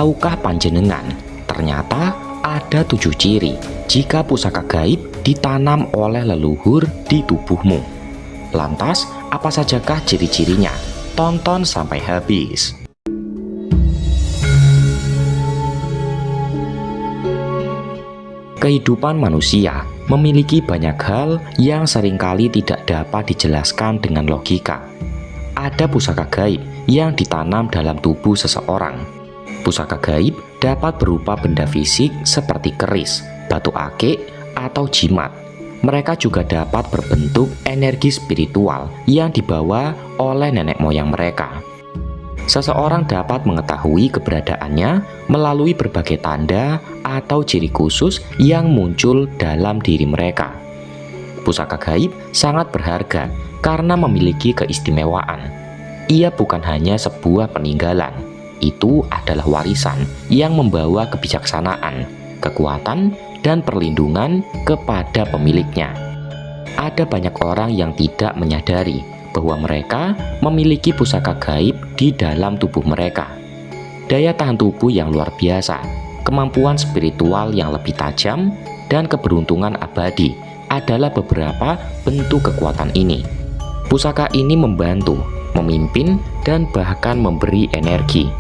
tahukah panjenengan, ternyata ada 7 ciri jika pusaka gaib ditanam oleh leluhur di tubuhmu. Lantas, apa sajakah ciri-cirinya? Tonton sampai habis. Kehidupan manusia memiliki banyak hal yang seringkali tidak dapat dijelaskan dengan logika. Ada pusaka gaib yang ditanam dalam tubuh seseorang. Pusaka gaib dapat berupa benda fisik seperti keris, batu akik, atau jimat. Mereka juga dapat berbentuk energi spiritual yang dibawa oleh nenek moyang mereka. Seseorang dapat mengetahui keberadaannya melalui berbagai tanda atau ciri khusus yang muncul dalam diri mereka. Pusaka gaib sangat berharga karena memiliki keistimewaan. Ia bukan hanya sebuah peninggalan, itu adalah warisan yang membawa kebijaksanaan, kekuatan, dan perlindungan kepada pemiliknya. Ada banyak orang yang tidak menyadari bahwa mereka memiliki pusaka gaib di dalam tubuh mereka. Daya tahan tubuh yang luar biasa, kemampuan spiritual yang lebih tajam, dan keberuntungan abadi adalah beberapa bentuk kekuatan ini. Pusaka ini membantu, memimpin, dan bahkan memberi energi.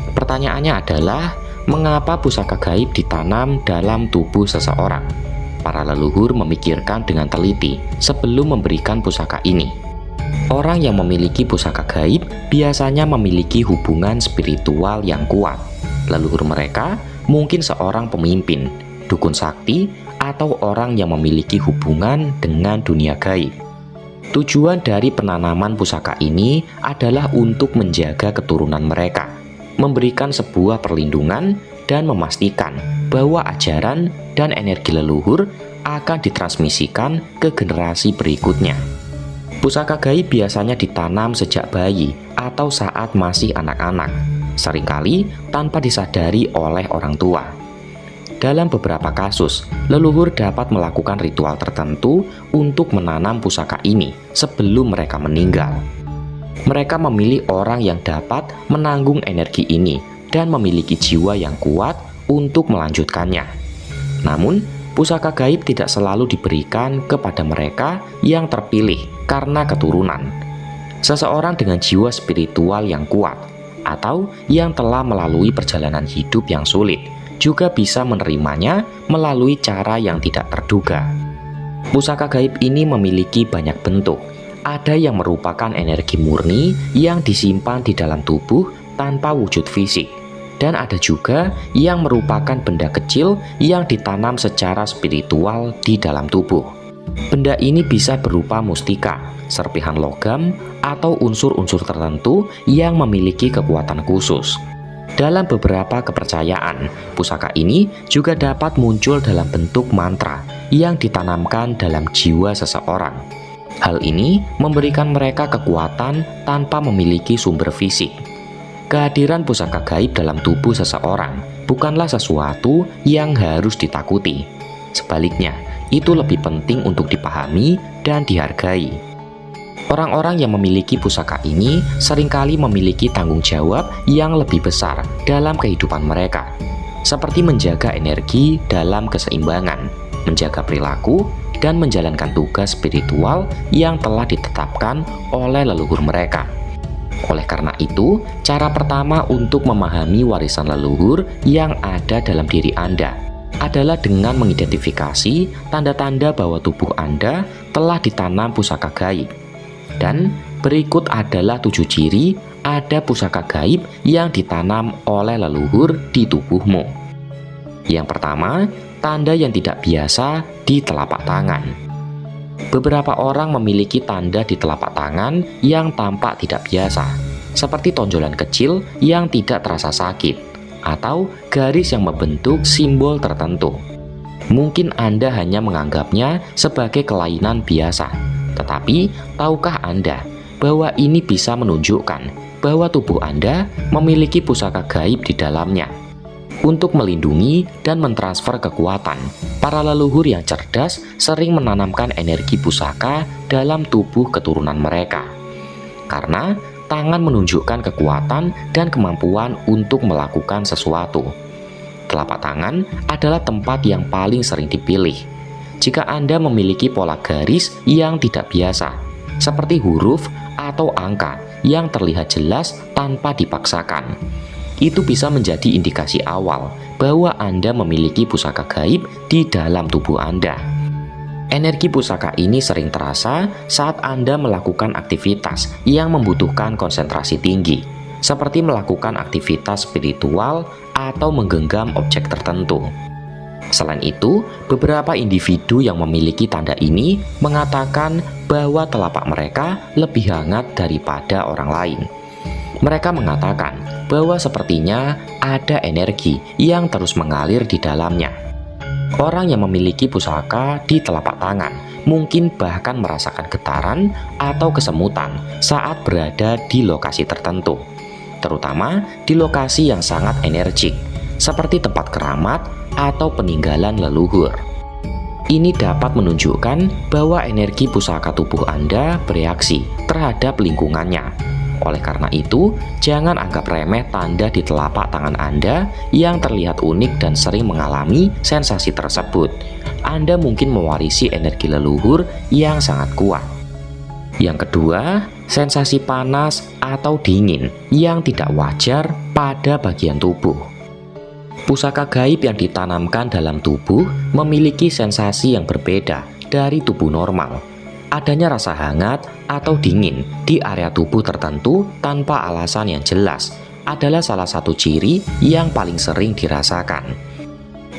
Pertanyaannya adalah, mengapa pusaka gaib ditanam dalam tubuh seseorang? Para leluhur memikirkan dengan teliti sebelum memberikan pusaka ini. Orang yang memiliki pusaka gaib biasanya memiliki hubungan spiritual yang kuat. Leluhur mereka mungkin seorang pemimpin, dukun sakti, atau orang yang memiliki hubungan dengan dunia gaib. Tujuan dari penanaman pusaka ini adalah untuk menjaga keturunan mereka, memberikan sebuah perlindungan, dan memastikan bahwa ajaran dan energi leluhur akan ditransmisikan ke generasi berikutnya. Pusaka gaib biasanya ditanam sejak bayi atau saat masih anak-anak, seringkali tanpa disadari oleh orang tua. Dalam beberapa kasus, leluhur dapat melakukan ritual tertentu untuk menanam pusaka ini sebelum mereka meninggal. Mereka memilih orang yang dapat menanggung energi ini dan memiliki jiwa yang kuat untuk melanjutkannya. Namun, pusaka gaib tidak selalu diberikan kepada mereka yang terpilih karena keturunan. Seseorang dengan jiwa spiritual yang kuat atau yang telah melalui perjalanan hidup yang sulit juga bisa menerimanya melalui cara yang tidak terduga. Pusaka gaib ini memiliki banyak bentuk. Ada yang merupakan energi murni yang disimpan di dalam tubuh tanpa wujud fisik, dan ada juga yang merupakan benda kecil yang ditanam secara spiritual di dalam tubuh. Benda ini bisa berupa mustika, serpihan logam, atau unsur-unsur tertentu yang memiliki kekuatan khusus. Dalam beberapa kepercayaan, pusaka ini juga dapat muncul dalam bentuk mantra yang ditanamkan dalam jiwa seseorang. Hal ini memberikan mereka kekuatan tanpa memiliki sumber fisik. Kehadiran pusaka gaib dalam tubuh seseorang bukanlah sesuatu yang harus ditakuti. Sebaliknya, itu lebih penting untuk dipahami dan dihargai. Orang-orang yang memiliki pusaka ini seringkali memiliki tanggung jawab yang lebih besar dalam kehidupan mereka, seperti menjaga energi dalam keseimbangan, menjaga perilaku, dan menjalankan tugas spiritual yang telah ditetapkan oleh leluhur mereka. Oleh karena itu, cara pertama untuk memahami warisan leluhur yang ada dalam diri Anda adalah dengan mengidentifikasi tanda-tanda bahwa tubuh Anda telah ditanam pusaka gaib. Dan berikut adalah 7 ciri ada pusaka gaib yang ditanam oleh leluhur di tubuhmu. Yang pertama, tanda yang tidak biasa di telapak tangan. Beberapa orang memiliki tanda di telapak tangan yang tampak tidak biasa, seperti tonjolan kecil yang tidak terasa sakit, atau garis yang membentuk simbol tertentu. Mungkin Anda hanya menganggapnya sebagai kelainan biasa, tetapi tahukah Anda bahwa ini bisa menunjukkan bahwa tubuh Anda memiliki pusaka gaib di dalamnya? Untuk melindungi dan mentransfer kekuatan, para leluhur yang cerdas sering menanamkan energi pusaka dalam tubuh keturunan mereka. Karena tangan menunjukkan kekuatan dan kemampuan untuk melakukan sesuatu. Telapak tangan adalah tempat yang paling sering dipilih. Jika Anda memiliki pola garis yang tidak biasa, seperti huruf atau angka yang terlihat jelas tanpa dipaksakan, itu bisa menjadi indikasi awal bahwa Anda memiliki pusaka gaib di dalam tubuh Anda. Energi pusaka ini sering terasa saat Anda melakukan aktivitas yang membutuhkan konsentrasi tinggi, seperti melakukan aktivitas spiritual atau menggenggam objek tertentu. Selain itu, beberapa individu yang memiliki tanda ini mengatakan bahwa telapak mereka lebih hangat daripada orang lain. Mereka mengatakan bahwa sepertinya ada energi yang terus mengalir di dalamnya. Orang yang memiliki pusaka di telapak tangan mungkin bahkan merasakan getaran atau kesemutan saat berada di lokasi tertentu, terutama di lokasi yang sangat energik, seperti tempat keramat atau peninggalan leluhur. Ini dapat menunjukkan bahwa energi pusaka tubuh Anda bereaksi terhadap lingkungannya. Oleh karena itu, jangan anggap remeh tanda di telapak tangan Anda yang terlihat unik dan sering mengalami sensasi tersebut. Anda mungkin mewarisi energi leluhur yang sangat kuat. Yang kedua, sensasi panas atau dingin yang tidak wajar pada bagian tubuh. Pusaka gaib yang ditanamkan dalam tubuh memiliki sensasi yang berbeda dari tubuh normal. Adanya rasa hangat atau dingin di area tubuh tertentu tanpa alasan yang jelas adalah salah satu ciri yang paling sering dirasakan.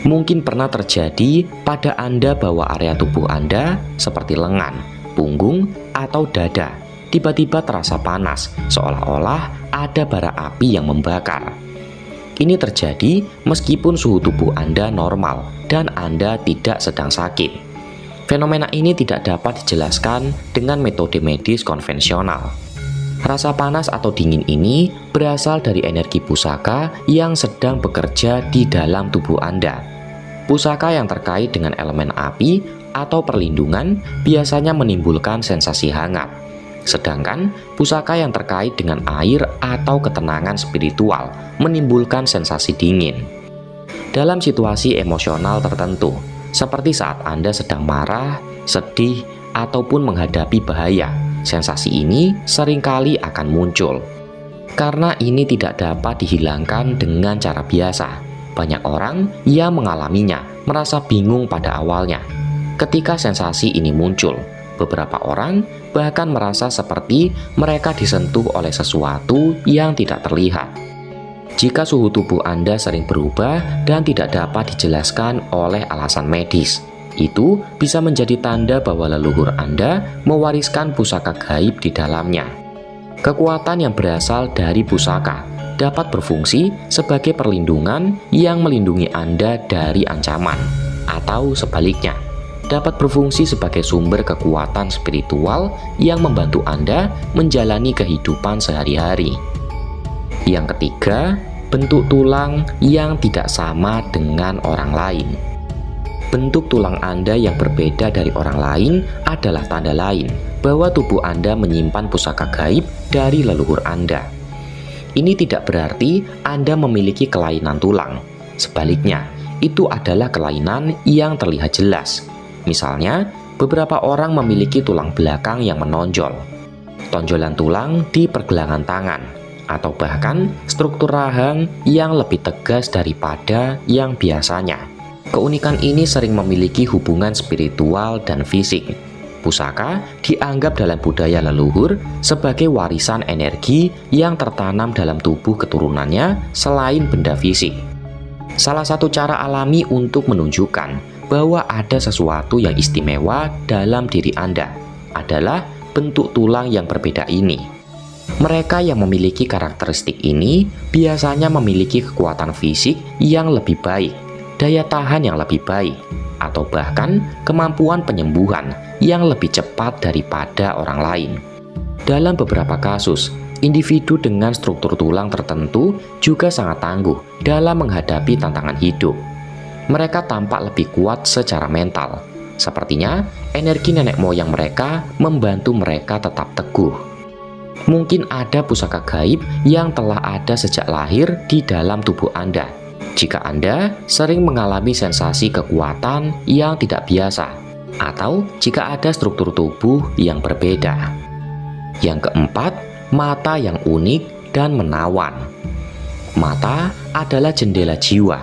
Mungkin pernah terjadi pada Anda bahwa area tubuh Anda seperti lengan, punggung, atau dada tiba-tiba terasa panas, seolah-olah ada bara api yang membakar. Ini terjadi meskipun suhu tubuh Anda normal dan Anda tidak sedang sakit. Fenomena ini tidak dapat dijelaskan dengan metode medis konvensional. Rasa panas atau dingin ini berasal dari energi pusaka yang sedang bekerja di dalam tubuh Anda. Pusaka yang terkait dengan elemen api atau perlindungan biasanya menimbulkan sensasi hangat. Sedangkan pusaka yang terkait dengan air atau ketenangan spiritual menimbulkan sensasi dingin. Dalam situasi emosional tertentu, seperti saat Anda sedang marah, sedih, ataupun menghadapi bahaya, sensasi ini seringkali akan muncul. Karena ini tidak dapat dihilangkan dengan cara biasa, banyak orang yang mengalaminya merasa bingung pada awalnya. Ketika sensasi ini muncul, beberapa orang bahkan merasa seperti mereka disentuh oleh sesuatu yang tidak terlihat. Jika suhu tubuh Anda sering berubah dan tidak dapat dijelaskan oleh alasan medis, itu bisa menjadi tanda bahwa leluhur Anda mewariskan pusaka gaib di dalamnya. Kekuatan yang berasal dari pusaka dapat berfungsi sebagai perlindungan yang melindungi Anda dari ancaman, atau sebaliknya, dapat berfungsi sebagai sumber kekuatan spiritual yang membantu Anda menjalani kehidupan sehari-hari. Yang ketiga, bentuk tulang yang tidak sama dengan orang lain. Bentuk tulang Anda yang berbeda dari orang lain adalah tanda lain bahwa tubuh Anda menyimpan pusaka gaib dari leluhur Anda. Ini tidak berarti Anda memiliki kelainan tulang. Sebaliknya, itu adalah kelainan yang terlihat jelas. Misalnya, beberapa orang memiliki tulang belakang yang menonjol, tonjolan tulang di pergelangan tangan, atau bahkan struktur rahang yang lebih tegas daripada yang biasanya. Keunikan ini sering memiliki hubungan spiritual dan fisik. Pusaka dianggap dalam budaya leluhur sebagai warisan energi yang tertanam dalam tubuh keturunannya selain benda fisik. Salah satu cara alami untuk menunjukkan bahwa ada sesuatu yang istimewa dalam diri Anda adalah bentuk tulang yang berbeda ini. Mereka yang memiliki karakteristik ini biasanya memiliki kekuatan fisik yang lebih baik, daya tahan yang lebih baik, atau bahkan kemampuan penyembuhan yang lebih cepat daripada orang lain. Dalam beberapa kasus, individu dengan struktur tulang tertentu juga sangat tangguh dalam menghadapi tantangan hidup. Mereka tampak lebih kuat secara mental. Sepertinya energi nenek moyang mereka membantu mereka tetap teguh. Mungkin ada pusaka gaib yang telah ada sejak lahir di dalam tubuh Anda. Jika Anda sering mengalami sensasi kekuatan yang tidak biasa, atau jika ada struktur tubuh yang berbeda. Yang keempat, mata yang unik dan menawan. Mata adalah jendela jiwa,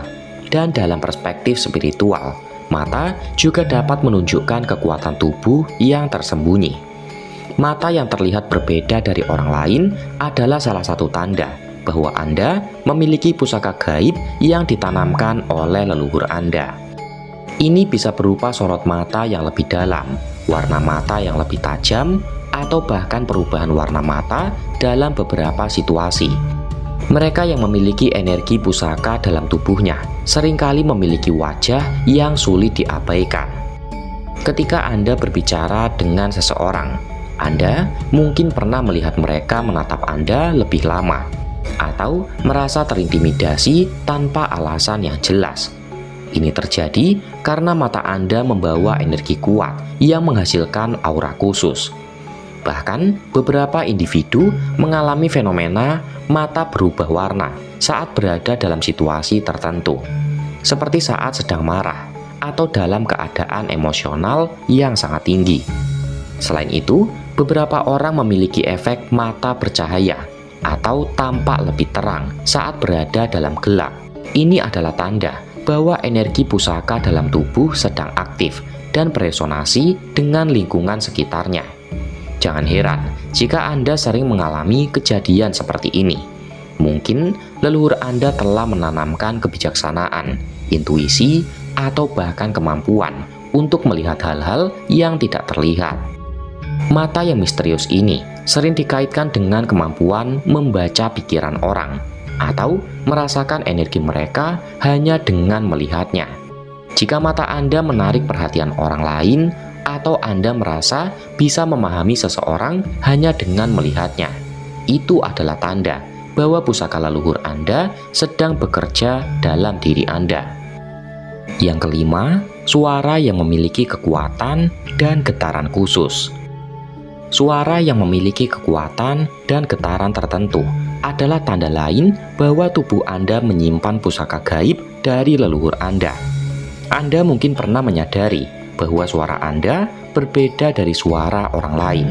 dan dalam perspektif spiritual, mata juga dapat menunjukkan kekuatan tubuh yang tersembunyi. Mata yang terlihat berbeda dari orang lain adalah salah satu tanda bahwa Anda memiliki pusaka gaib yang ditanamkan oleh leluhur Anda. Ini bisa berupa sorot mata yang lebih dalam, warna mata yang lebih tajam, atau bahkan perubahan warna mata dalam beberapa situasi. Mereka yang memiliki energi pusaka dalam tubuhnya seringkali memiliki wajah yang sulit diabaikan. Ketika Anda berbicara dengan seseorang, Anda mungkin pernah melihat mereka menatap Anda lebih lama, atau merasa terintimidasi tanpa alasan yang jelas. Ini terjadi karena mata Anda membawa energi kuat yang menghasilkan aura khusus. Bahkan, beberapa individu mengalami fenomena mata berubah warna saat berada dalam situasi tertentu, seperti saat sedang marah atau dalam keadaan emosional yang sangat tinggi. Selain itu, beberapa orang memiliki efek mata bercahaya atau tampak lebih terang saat berada dalam gelap. Ini adalah tanda bahwa energi pusaka dalam tubuh sedang aktif dan beresonansi dengan lingkungan sekitarnya. Jangan heran jika Anda sering mengalami kejadian seperti ini. Mungkin leluhur Anda telah menanamkan kebijaksanaan, intuisi, atau bahkan kemampuan untuk melihat hal-hal yang tidak terlihat. Mata yang misterius ini sering dikaitkan dengan kemampuan membaca pikiran orang atau merasakan energi mereka hanya dengan melihatnya. Jika mata Anda menarik perhatian orang lain, atau Anda merasa bisa memahami seseorang hanya dengan melihatnya, itu adalah tanda bahwa pusaka leluhur Anda sedang bekerja dalam diri Anda. Yang kelima, suara yang memiliki kekuatan dan getaran khusus. Suara yang memiliki kekuatan dan getaran tertentu adalah tanda lain bahwa tubuh Anda menyimpan pusaka gaib dari leluhur Anda. Anda mungkin pernah menyadari bahwa suara Anda berbeda dari suara orang lain.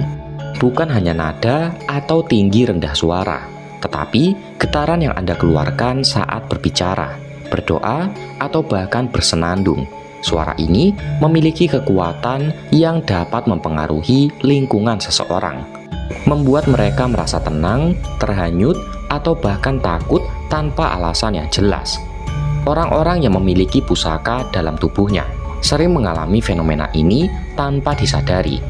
Bukan hanya nada atau tinggi rendah suara, tetapi getaran yang Anda keluarkan saat berbicara, berdoa, atau bahkan bersenandung. Suara ini memiliki kekuatan yang dapat mempengaruhi lingkungan seseorang, membuat mereka merasa tenang, terhanyut, atau bahkan takut tanpa alasan yang jelas. Orang-orang yang memiliki pusaka dalam tubuhnya sering mengalami fenomena ini tanpa disadari.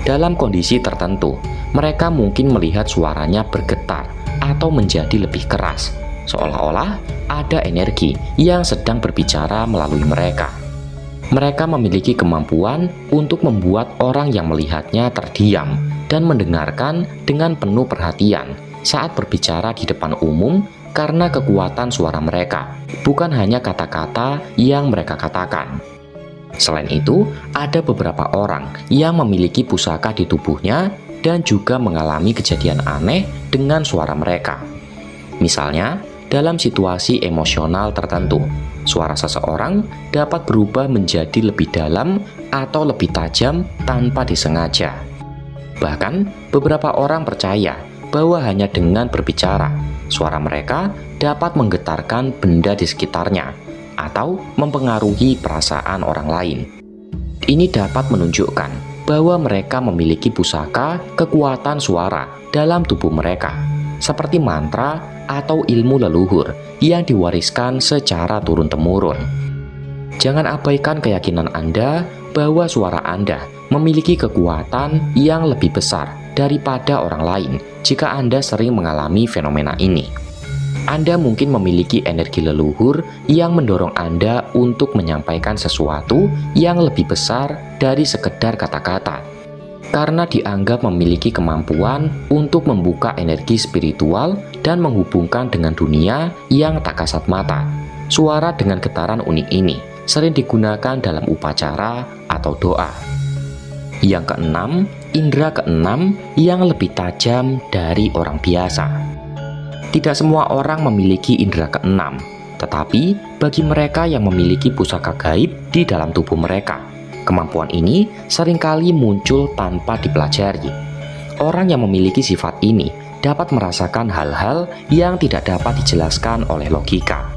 Dalam kondisi tertentu, mereka mungkin melihat suaranya bergetar atau menjadi lebih keras, seolah-olah ada energi yang sedang berbicara melalui mereka. Mereka memiliki kemampuan untuk membuat orang yang melihatnya terdiam dan mendengarkan dengan penuh perhatian saat berbicara di depan umum karena kekuatan suara mereka, bukan hanya kata-kata yang mereka katakan. Selain itu, ada beberapa orang yang memiliki pusaka di tubuhnya dan juga mengalami kejadian aneh dengan suara mereka. Misalnya, dalam situasi emosional tertentu, suara seseorang dapat berubah menjadi lebih dalam atau lebih tajam tanpa disengaja. Bahkan, beberapa orang percaya bahwa hanya dengan berbicara, suara mereka dapat menggetarkan benda di sekitarnya atau mempengaruhi perasaan orang lain. Ini dapat menunjukkan bahwa mereka memiliki pusaka kekuatan suara dalam tubuh mereka, seperti mantra atau ilmu leluhur yang diwariskan secara turun-temurun. Jangan abaikan keyakinan Anda bahwa suara Anda memiliki kekuatan yang lebih besar daripada orang lain jika Anda sering mengalami fenomena ini. Anda mungkin memiliki energi leluhur yang mendorong Anda untuk menyampaikan sesuatu yang lebih besar dari sekedar kata-kata, karena dianggap memiliki kemampuan untuk membuka energi spiritual dan menghubungkan dengan dunia yang tak kasat mata. Suara dengan getaran unik ini sering digunakan dalam upacara atau doa. Yang keenam, indera keenam yang lebih tajam dari orang biasa. Tidak semua orang memiliki indera keenam, tetapi bagi mereka yang memiliki pusaka gaib di dalam tubuh mereka, kemampuan ini seringkali muncul tanpa dipelajari. Orang yang memiliki sifat ini dapat merasakan hal-hal yang tidak dapat dijelaskan oleh logika.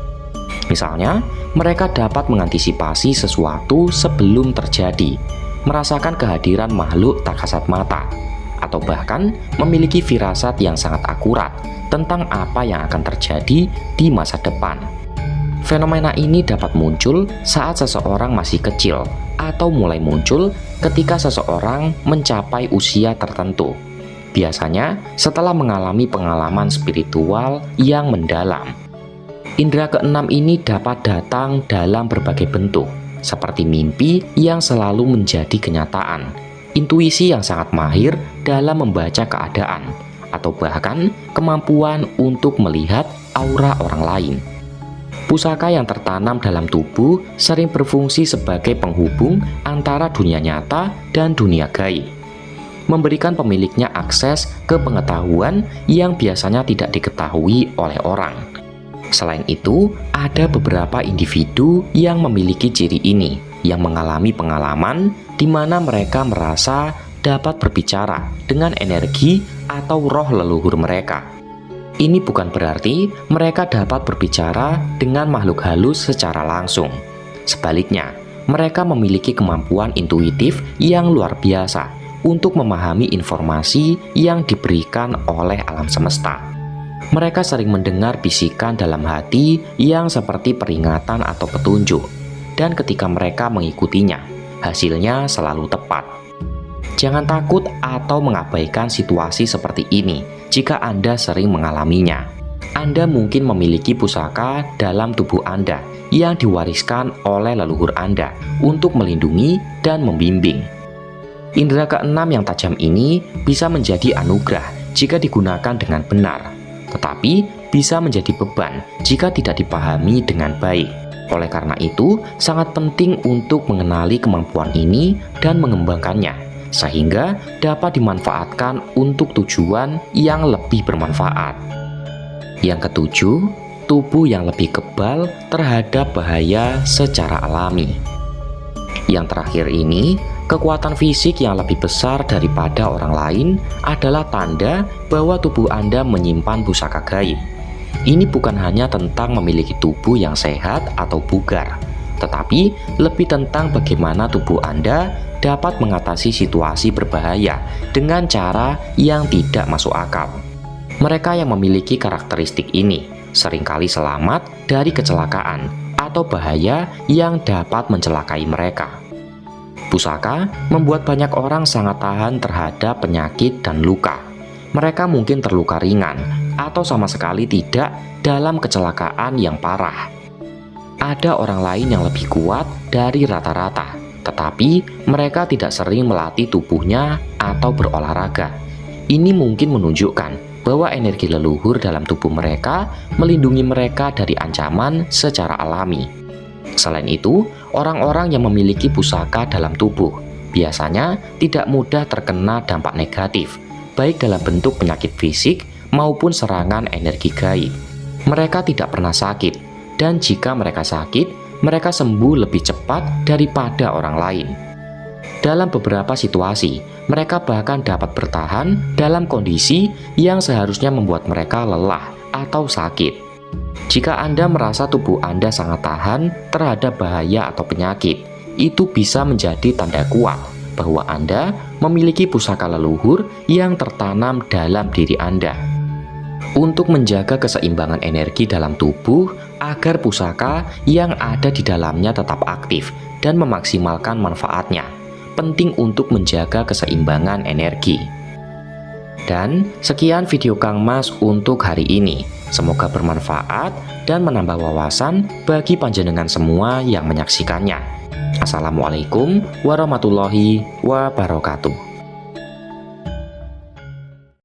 Misalnya, mereka dapat mengantisipasi sesuatu sebelum terjadi, merasakan kehadiran makhluk tak kasat mata, atau bahkan memiliki firasat yang sangat akurat tentang apa yang akan terjadi di masa depan. Fenomena ini dapat muncul saat seseorang masih kecil atau mulai muncul ketika seseorang mencapai usia tertentu. Biasanya setelah mengalami pengalaman spiritual yang mendalam. Indera keenam ini dapat datang dalam berbagai bentuk, seperti mimpi yang selalu menjadi kenyataan, intuisi yang sangat mahir dalam membaca keadaan, atau bahkan kemampuan untuk melihat aura orang lain. Pusaka yang tertanam dalam tubuh sering berfungsi sebagai penghubung antara dunia nyata dan dunia gaib, memberikan pemiliknya akses ke pengetahuan yang biasanya tidak diketahui oleh orang. Selain itu, ada beberapa individu yang memiliki ciri ini, yang mengalami pengalaman di mana mereka merasa dapat berbicara dengan energi atau roh leluhur mereka. Ini bukan berarti mereka dapat berbicara dengan makhluk halus secara langsung. Sebaliknya, mereka memiliki kemampuan intuitif yang luar biasa untuk memahami informasi yang diberikan oleh alam semesta. Mereka sering mendengar bisikan dalam hati yang seperti peringatan atau petunjuk, dan ketika mereka mengikutinya, hasilnya selalu tepat. Jangan takut atau mengabaikan situasi seperti ini jika Anda sering mengalaminya. Anda mungkin memiliki pusaka dalam tubuh Anda yang diwariskan oleh leluhur Anda untuk melindungi dan membimbing. Indera keenam yang tajam ini bisa menjadi anugerah jika digunakan dengan benar, tetapi bisa menjadi beban jika tidak dipahami dengan baik. Oleh karena itu, sangat penting untuk mengenali kemampuan ini dan mengembangkannya, sehingga dapat dimanfaatkan untuk tujuan yang lebih bermanfaat. Yang ketujuh, tubuh yang lebih kebal terhadap bahaya secara alami. Yang terakhir ini, kekuatan fisik yang lebih besar daripada orang lain adalah tanda bahwa tubuh Anda menyimpan pusaka gaib. Ini bukan hanya tentang memiliki tubuh yang sehat atau bugar, tetapi lebih tentang bagaimana tubuh Anda dapat mengatasi situasi berbahaya dengan cara yang tidak masuk akal. Mereka yang memiliki karakteristik ini seringkali selamat dari kecelakaan atau bahaya yang dapat mencelakai mereka. Pusaka membuat banyak orang sangat tahan terhadap penyakit dan luka. Mereka mungkin terluka ringan atau sama sekali tidak dalam kecelakaan yang parah. Ada orang lain yang lebih kuat dari rata-rata, tetapi mereka tidak sering melatih tubuhnya atau berolahraga. Ini mungkin menunjukkan bahwa energi leluhur dalam tubuh mereka melindungi mereka dari ancaman secara alami. Selain itu, orang-orang yang memiliki pusaka dalam tubuh biasanya tidak mudah terkena dampak negatif, baik dalam bentuk penyakit fisik maupun serangan energi gaib. Mereka tidak pernah sakit, dan jika mereka sakit, mereka sembuh lebih cepat daripada orang lain. Dalam beberapa situasi, mereka bahkan dapat bertahan dalam kondisi yang seharusnya membuat mereka lelah atau sakit. Jika Anda merasa tubuh Anda sangat tahan terhadap bahaya atau penyakit, itu bisa menjadi tanda kuat bahwa Anda memiliki pusaka leluhur yang tertanam dalam diri Anda. Untuk menjaga keseimbangan energi dalam tubuh agar pusaka yang ada di dalamnya tetap aktif dan memaksimalkan manfaatnya, penting untuk menjaga keseimbangan energi. Dan sekian video Kang Mas untuk hari ini. Semoga bermanfaat dan menambah wawasan bagi panjenengan semua yang menyaksikannya. Assalamualaikum warahmatullahi wabarakatuh.